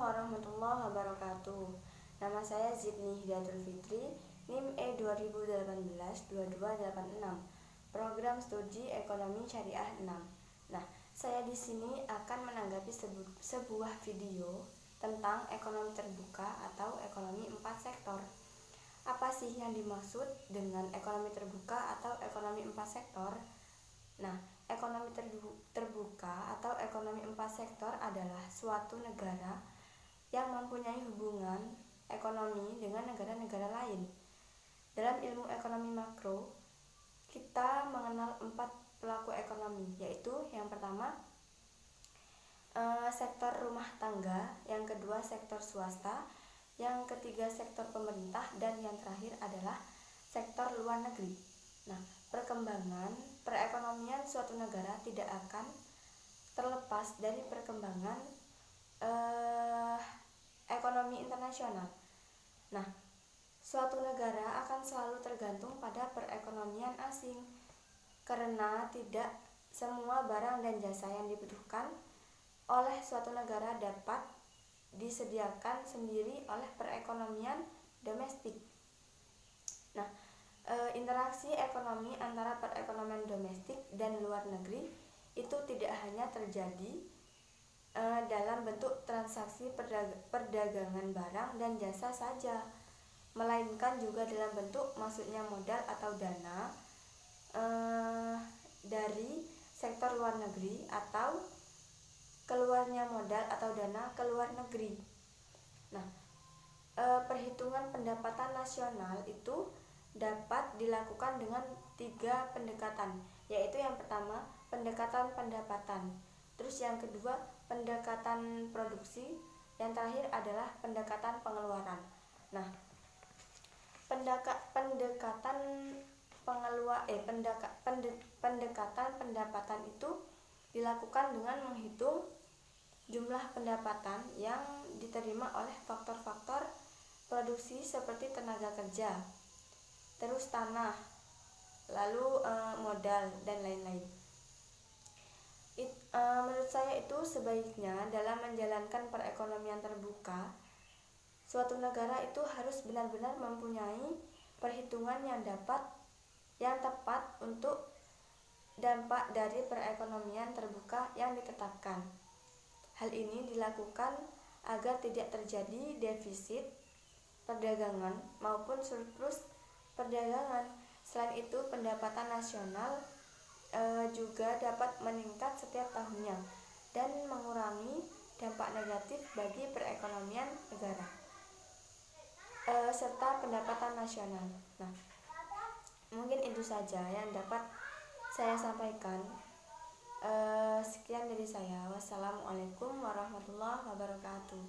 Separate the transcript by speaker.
Speaker 1: warahmatullahi wabarakatuh. Nama saya Zidni Hidayatul Fitri, NIM E 2018-2286, Program Studi Ekonomi Syariah 6. Nah, saya di sini akan menanggapi sebuah video tentang ekonomi terbuka atau ekonomi 4 sektor. Apa sih yang dimaksud dengan ekonomi terbuka atau ekonomi 4 sektor? Nah, ekonomi terbuka atau ekonomi 4 sektor adalah suatu negara yang mempunyai hubungan ekonomi dengan negara-negara lain. Dalam ilmu ekonomi makro, kita mengenal 4 pelaku ekonomi, yaitu yang pertama sektor rumah tangga, yang kedua sektor swasta, yang ketiga sektor pemerintah, dan yang terakhir adalah sektor luar negeri. Nah, perkembangan perekonomian suatu negara tidak akan terlepas dari perkembangan ekonomi internasional. Nah, suatu negara akan selalu tergantung pada perekonomian asing, karena tidak semua barang dan jasa yang dibutuhkan oleh suatu negara dapat disediakan sendiri oleh perekonomian domestik. Nah, interaksi ekonomi antara perekonomian domestik dan luar negeri itu tidak hanya terjadi dalam bentuk transaksi perdagangan barang dan jasa saja, melainkan juga dalam bentuk masuknya modal atau dana dari sektor luar negeri atau keluarnya modal atau dana ke luar negeri. Nah, perhitungan pendapatan nasional itu dapat dilakukan dengan 3 pendekatan, yaitu yang pertama pendekatan pendapatan, terus yang kedua pendekatan produksi, yang terakhir adalah pendekatan pengeluaran. Nah, pendekatan pendapatan itu dilakukan dengan menghitung jumlah pendapatan yang diterima oleh faktor-faktor produksi seperti tenaga kerja, terus tanah, lalu modal, dan lain-lain. Menurut saya itu sebaiknya dalam menjalankan perekonomian terbuka, suatu negara itu harus benar-benar mempunyai perhitungan yang tepat untuk dampak dari perekonomian terbuka yang ditetapkan. Hal ini dilakukan agar tidak terjadi defisit perdagangan maupun surplus perdagangan. Selain itu, pendapatan nasional juga dapat meningkat setiap tahunnya dan mengurangi dampak negatif bagi perekonomian negara serta pendapatan nasional. Nah, mungkin itu saja yang dapat saya sampaikan. Sekian dari saya. Wassalamualaikum warahmatullahi wabarakatuh.